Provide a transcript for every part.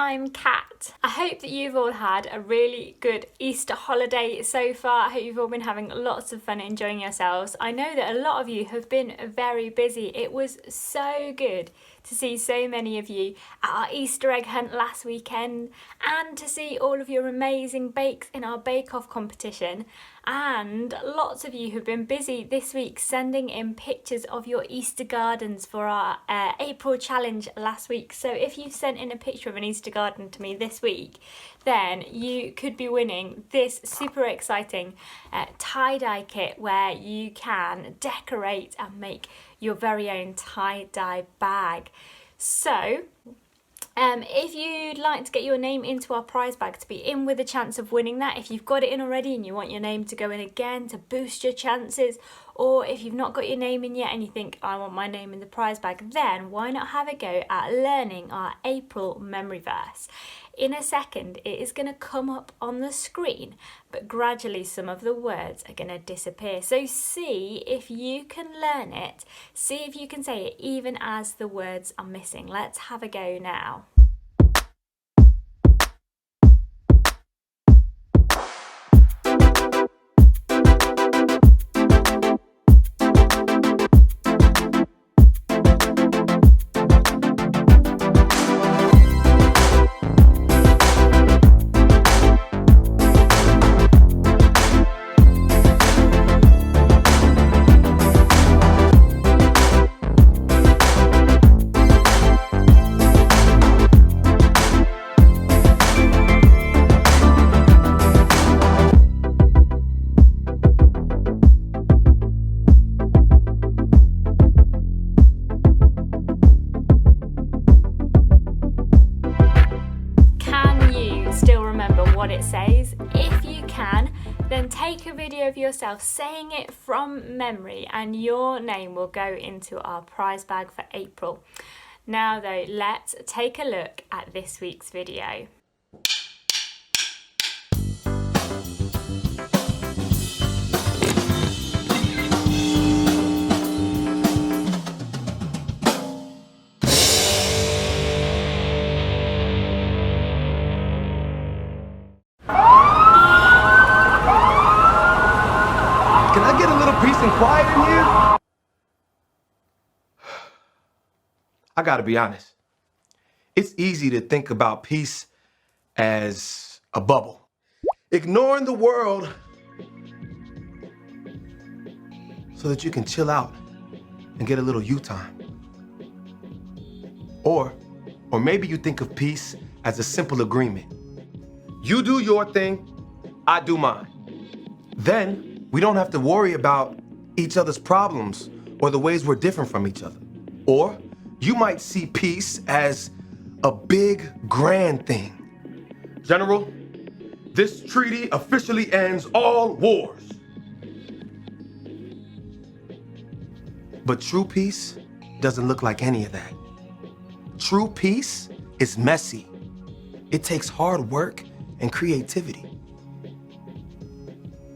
I'm Kat. I hope that you've all had a really good Easter holiday so far. I hope you've all been having lots of fun enjoying yourselves. I know that a lot of you have been very busy. It was so good to see so many of you at our Easter egg hunt last weekend and to see all of your amazing bakes in our bake-off competition. And lots of you have been busy this week sending in pictures of your Easter gardens for our April challenge last week. So if you've sent in a picture of an Easter garden to me this week, then you could be winning this super exciting tie-dye kit where you can decorate and make your very own tie-dye bag. So if you'd like to get your name into our prize bag to be in with a chance of winning that, if you've got it in already and you want your name to go in again to boost your chances, or if you've not got your name in yet and you think, I want my name in the prize bag, then why not have a go at learning our April memory verse? In a second, it is going to come up on the screen, but gradually some of the words are going to disappear. So see if you can learn it. See if you can say it even as the words are missing. Let's have a go now. What it says? If you can, then take a video of yourself saying it from memory and your name will go into our prize bag for April. Now though, let's take a look at this week's video. Can I get a little peace and quiet in here? I gotta be honest. It's easy to think about peace as a bubble. Ignoring the world so that you can chill out and get a little you time. Or maybe you think of peace as a simple agreement. You do your thing, I do mine. Then we don't have to worry about each other's problems or the ways we're different from each other. Or you might see peace as a big, grand thing. General, this treaty officially ends all wars. But true peace doesn't look like any of that. True peace is messy. It takes hard work and creativity.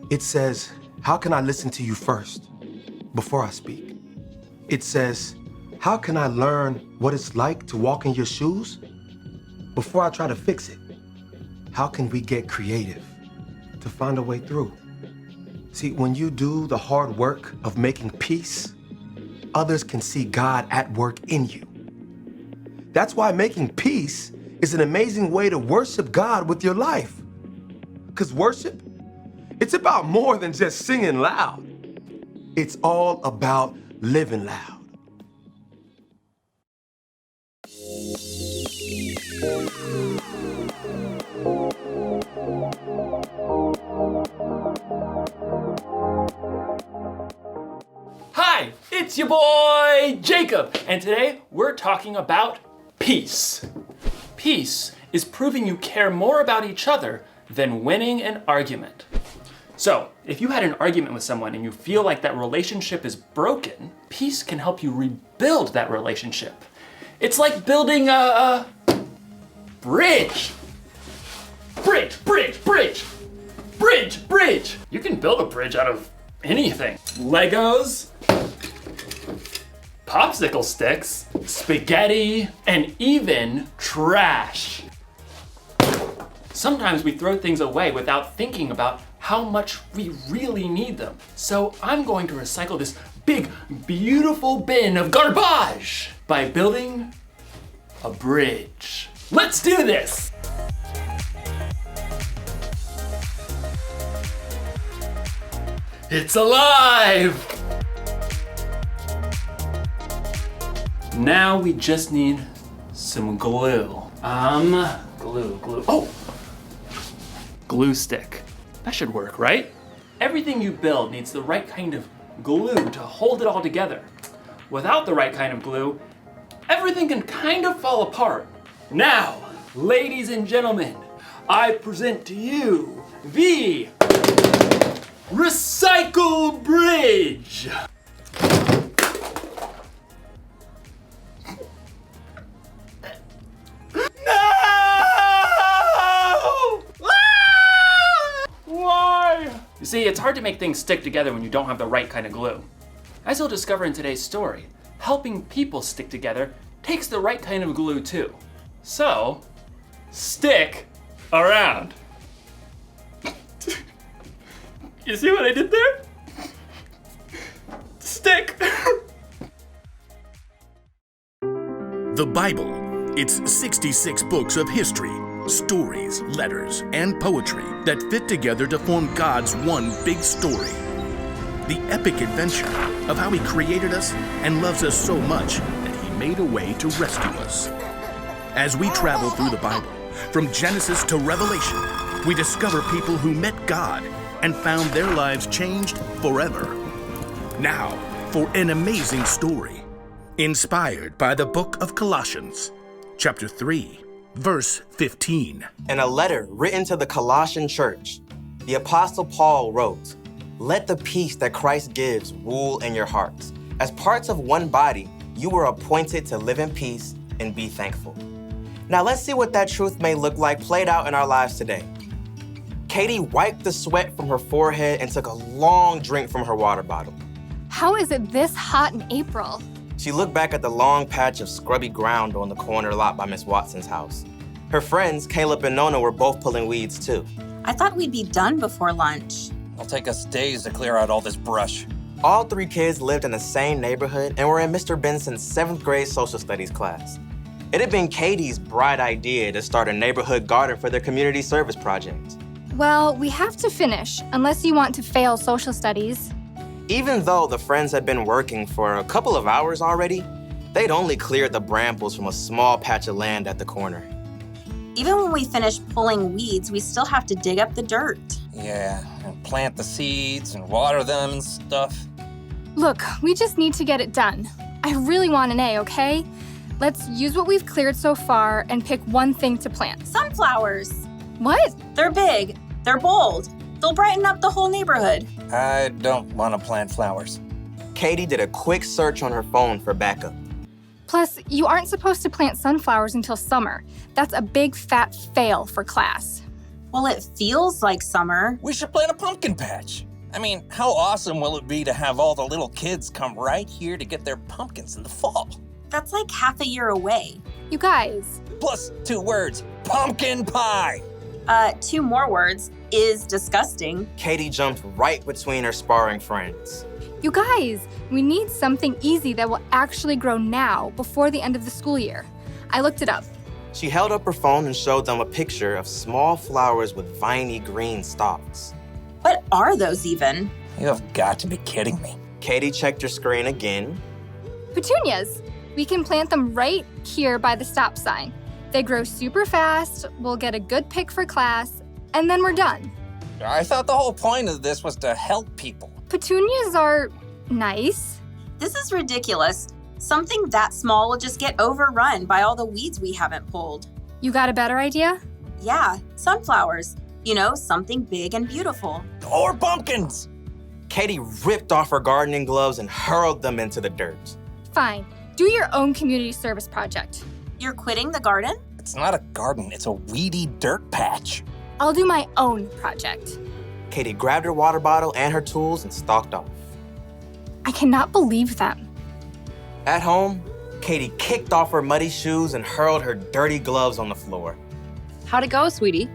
It says, how can I listen to you first before I speak? It says, how can I learn what it's like to walk in your shoes before I try to fix it? How can we get creative to find a way through? See, when you do the hard work of making peace, others can see God at work in you. That's why making peace is an amazing way to worship God with your life. Because worship, it's about more than just singing loud. It's all about living loud. Hi, it's your boy Jacob, and today we're talking about peace. Peace is proving you care more about each other than winning an argument. So, if you had an argument with someone and you feel like that relationship is broken, peace can help you rebuild that relationship. It's like building a bridge. Bridge. You can build a bridge out of anything. Legos, popsicle sticks, spaghetti, and even trash. Sometimes we throw things away without thinking about how much we really need them. So I'm going to recycle this big, beautiful bin of garbage by building a bridge. Let's do this! It's alive! Now we just need some glue. Glue. Oh! Glue stick. That should work, right? Everything you build needs the right kind of glue to hold it all together. Without the right kind of glue, everything can kind of fall apart. Now, ladies and gentlemen, I present to you the Recycle Bridge! You see, it's hard to make things stick together when you don't have the right kind of glue. As you'll discover in today's story, helping people stick together takes the right kind of glue too. So, stick around. You see what I did there? Stick. The Bible. It's 66 books of history, stories, letters, and poetry that fit together to form God's one big story. The epic adventure of how He created us and loves us so much that He made a way to rescue us. As we travel through the Bible, from Genesis to Revelation, we discover people who met God and found their lives changed forever. Now, for an amazing story, inspired by the book of Colossians, chapter 3, verse 15. In a letter written to the Colossian church, the Apostle Paul wrote, "Let the peace that Christ gives rule in your hearts. As parts of one body, you were appointed to live in peace and be thankful." Now let's see what that truth may look like played out in our lives today. Katie wiped the sweat from her forehead and took a long drink from her water bottle. How is it this hot in April? She looked back at the long patch of scrubby ground on the corner lot by Miss Watson's house. Her friends, Caleb and Nona, were both pulling weeds too. I thought we'd be done before lunch. It'll take us days to clear out all this brush. All three kids lived in the same neighborhood and were in Mr. Benson's 7th grade social studies class. It had been Katie's bright idea to start a neighborhood garden for their community service project. Well, we have to finish, unless you want to fail social studies. Even though the friends had been working for a couple of hours already, they'd only cleared the brambles from a small patch of land at the corner. Even when we finish pulling weeds, we still have to dig up the dirt. Yeah, and plant the seeds and water them and stuff. Look, we just need to get it done. I really want an A, okay? Let's use what we've cleared so far and pick one thing to plant. Sunflowers. What? They're big. They're bold. They'll brighten up the whole neighborhood. I don't want to plant flowers. Katie did a quick search on her phone for backup. Plus, you aren't supposed to plant sunflowers until summer. That's a big fat fail for class. Well, it feels like summer. We should plant a pumpkin patch. I mean, how awesome will it be to have all the little kids come right here to get their pumpkins in the fall? That's like half a year away. You guys. Plus 2 words, pumpkin pie. 2 more words, is disgusting. Katie jumped right between her sparring friends. You guys, we need something easy that will actually grow now before the end of the school year. I looked it up. She held up her phone and showed them a picture of small flowers with viney green stalks. What are those even? You have got to be kidding me. Katie checked her screen again. Petunias. We can plant them right here by the stop sign. They grow super fast, we'll get a good pick for class, and then we're done. I thought the whole point of this was to help people. Petunias are nice. This is ridiculous. Something that small will just get overrun by all the weeds we haven't pulled. You got a better idea? Yeah, sunflowers. You know, something big and beautiful. Or pumpkins. Katie ripped off her gardening gloves and hurled them into the dirt. Fine. Do your own community service project. You're quitting the garden? It's not a garden, it's a weedy dirt patch. I'll do my own project. Katie grabbed her water bottle and her tools and stalked off. I cannot believe them. At home, Katie kicked off her muddy shoes and hurled her dirty gloves on the floor. How'd it go, sweetie?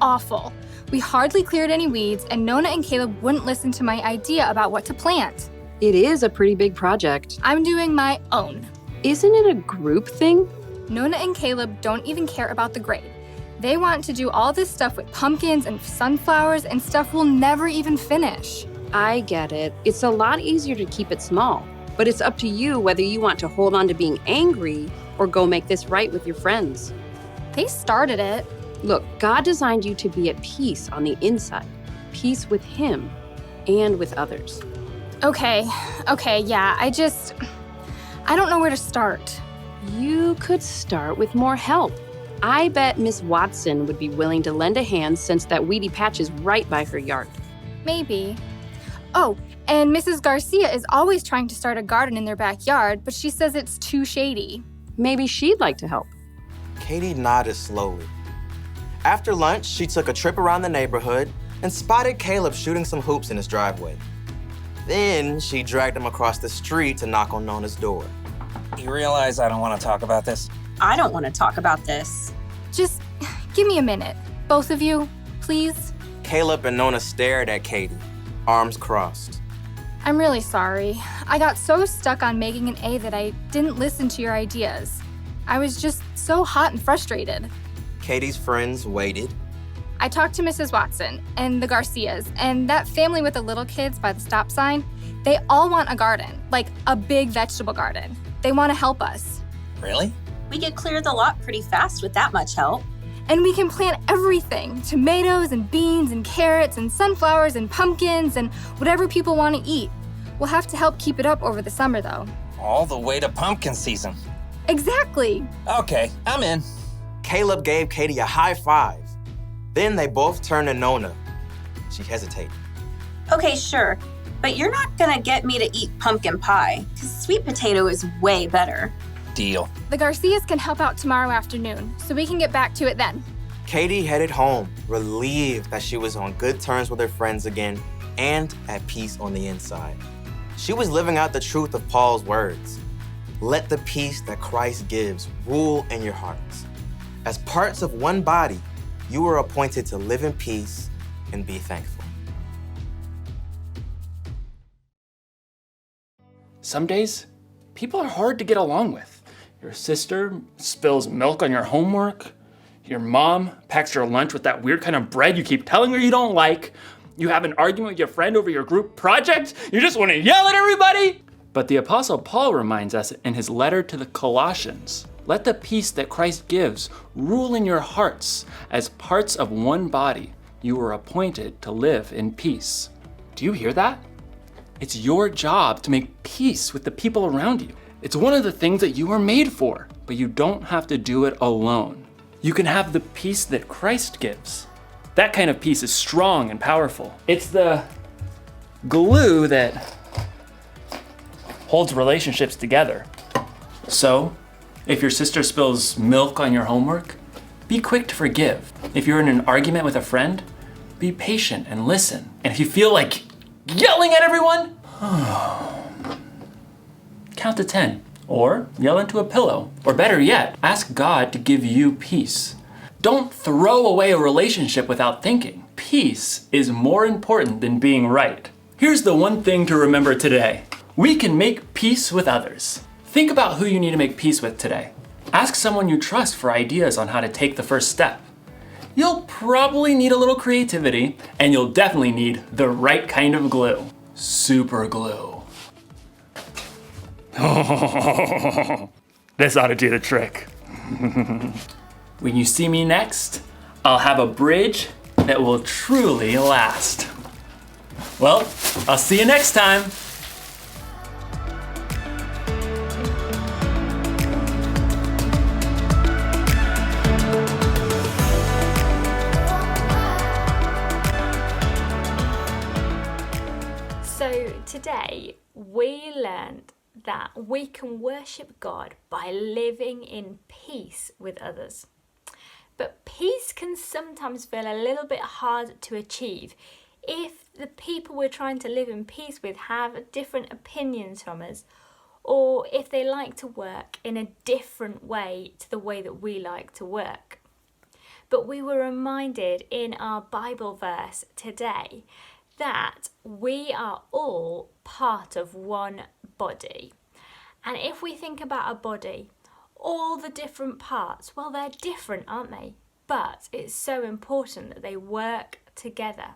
awful. We hardly cleared any weeds, and Nona and Caleb wouldn't listen to my idea about what to plant. It is a pretty big project. I'm doing my own. Isn't it a group thing? Nona and Caleb don't even care about the grade. They want to do all this stuff with pumpkins and sunflowers and stuff we'll never even finish. I get it. It's a lot easier to keep it small, but it's up to you whether you want to hold on to being angry or go make this right with your friends. They started it. Look, God designed you to be at peace on the inside, peace with Him and with others. Okay, yeah, I don't know where to start. You could start with more help. I bet Miss Watson would be willing to lend a hand since that weedy patch is right by her yard. Maybe. Oh, and Mrs. Garcia is always trying to start a garden in their backyard, but she says it's too shady. Maybe she'd like to help. Katie nodded slowly. After lunch, she took a trip around the neighborhood and spotted Caleb shooting some hoops in his driveway. Then she dragged him across the street to knock on Nona's door. You realize I don't want to talk about this? I don't want to talk about this. Just give me a minute. Both of you, please. Caleb and Nona stared at Katie, arms crossed. I'm really sorry. I got so stuck on making an A that I didn't listen to your ideas. I was just so hot and frustrated. Katie's friends waited. I talked to Mrs. Watson and the Garcias and that family with the little kids by the stop sign. They all want a garden, like a big vegetable garden. They want to help us. Really? We could clear the lot pretty fast with that much help. And we can plant everything, tomatoes and beans and carrots and sunflowers and pumpkins and whatever people want to eat. We'll have to help keep it up over the summer though. All the way to pumpkin season. Exactly. Okay, I'm in. Caleb gave Katie a high five. Then they both turned to Nona. She hesitated. Okay, sure. But you're not gonna get me to eat pumpkin pie, because sweet potato is way better. Deal. The Garcias can help out tomorrow afternoon, so we can get back to it then. Katie headed home, relieved that she was on good terms with her friends again and at peace on the inside. She was living out the truth of Paul's words. Let the peace that Christ gives rule in your hearts. As parts of one body, you are appointed to live in peace and be thankful. Some days, people are hard to get along with. Your sister spills milk on your homework. Your mom packs your lunch with that weird kind of bread you keep telling her you don't like. You have an argument with your friend over your group project. You just want to yell at everybody. But the Apostle Paul reminds us in his letter to the Colossians, let the peace that Christ gives rule in your hearts. As parts of one body, you were appointed to live in peace. Do you hear that? It's your job to make peace with the people around you. It's one of the things that you were made for, but you don't have to do it alone. You can have the peace that Christ gives. That kind of peace is strong and powerful. It's the glue that holds relationships together. So, if your sister spills milk on your homework, be quick to forgive. If you're in an argument with a friend, be patient and listen. And if you feel like yelling at everyone, count to 10. Or yell into a pillow. Or better yet, ask God to give you peace. Don't throw away a relationship without thinking. Peace is more important than being right. Here's the one thing to remember today. We can make peace with others. Think about who you need to make peace with today. Ask someone you trust for ideas on how to take the first step. You'll probably need a little creativity, and you'll definitely need the right kind of glue. Super glue. This ought to do the trick. When you see me next, I'll have a bridge that will truly last. Well, I'll see you next time. So today we learned that we can worship God by living in peace with others. But peace can sometimes feel a little bit hard to achieve if the people we're trying to live in peace with have different opinions from us, or if they like to work in a different way to the way that we like to work. but we were reminded in our Bible verse today that we are all part of one body. And if we think about a body, all the different parts, well, they're different, aren't they? But it's so important that they work together.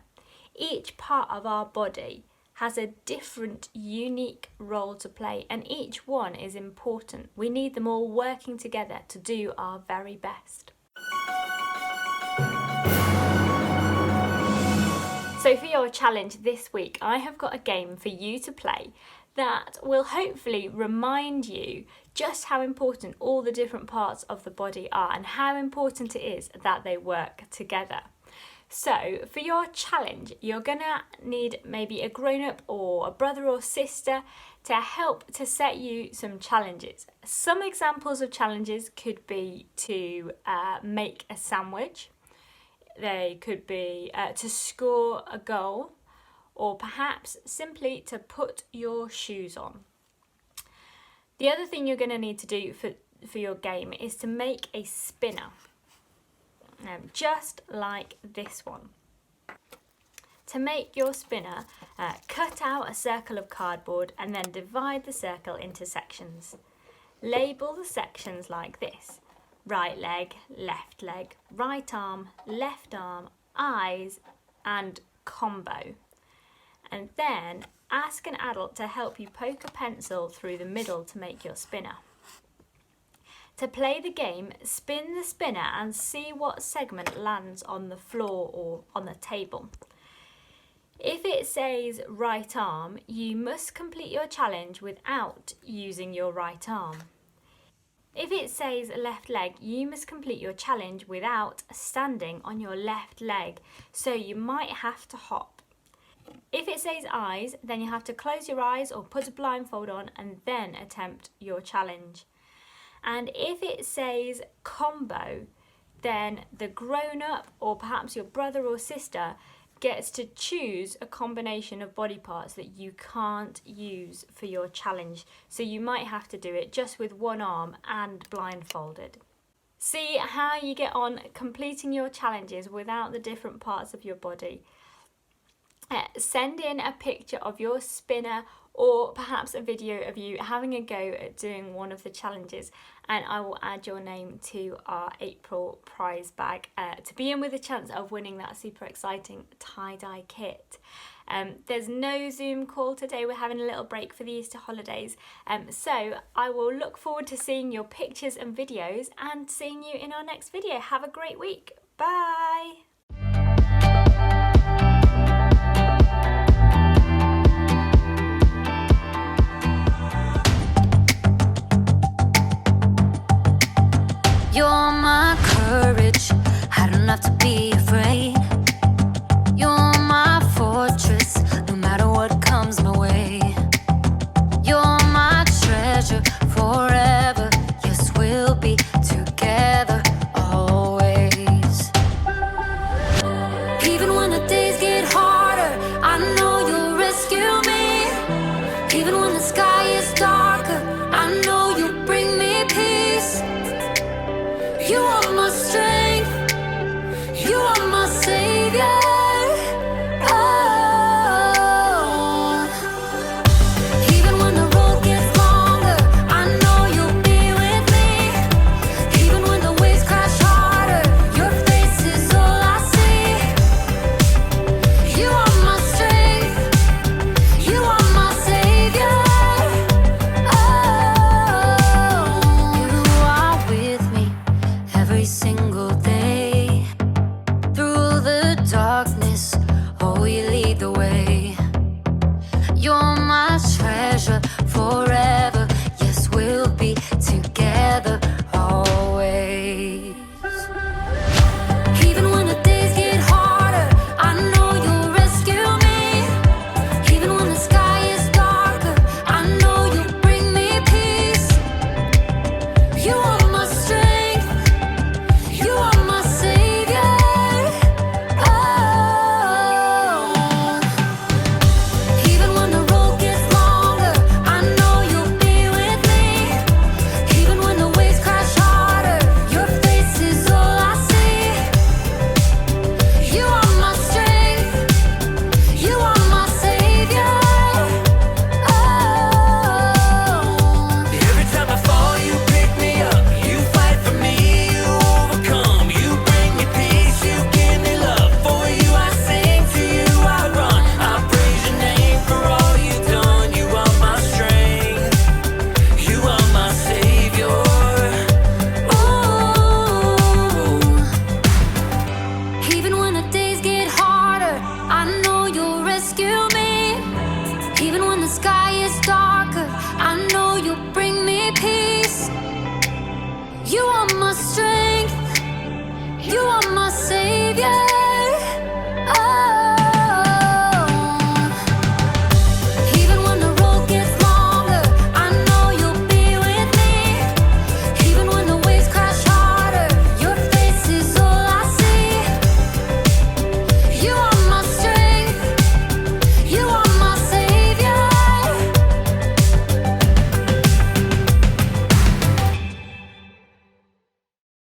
Each part of our body has a different, unique role to play, and each one is important. We need them all working together to do our very best. So for your challenge this week, I have got a game for you to play that will hopefully remind you just how important all the different parts of the body are and how important it is that they work together. So for your challenge, you're gonna need maybe a grown-up or a brother or sister to help to set you some challenges. Some examples of challenges could be to make a sandwich. They could be to score a goal, or perhaps simply to put your shoes on. The other thing you're going to need to do for your game is to make a spinner, just like this one. To make your spinner, cut out a circle of cardboard and then divide the circle into sections. Label the sections like this: right leg, right arm, left arm, eyes, and combo. And then ask an adult to help you poke a pencil through the middle to make your spinner. To play the game, spin the spinner and see what segment lands on the floor or on the table. If it says right arm, you must complete your challenge without using your right arm. If it says left leg, you must complete your challenge without standing on your left leg, so you might have to hop. If it says eyes, then you have to close your eyes or put a blindfold on and then attempt your challenge. And if it says combo, then the grown-up or perhaps your brother or sister gets to choose a combination of body parts that you can't use for your challenge. So you might have to do it just with one arm and blindfolded. See how you get on completing your challenges without the different parts of your body. Send in a picture of your spinner or perhaps a video of you having a go at doing one of the challenges, and I will add your name to our April prize bag to be in with a chance of winning that super exciting tie-dye kit. There's no Zoom call today, we're having a little break for the Easter holidays, so I will look forward to seeing your pictures and videos and seeing you in our next video. Have a great week. Bye!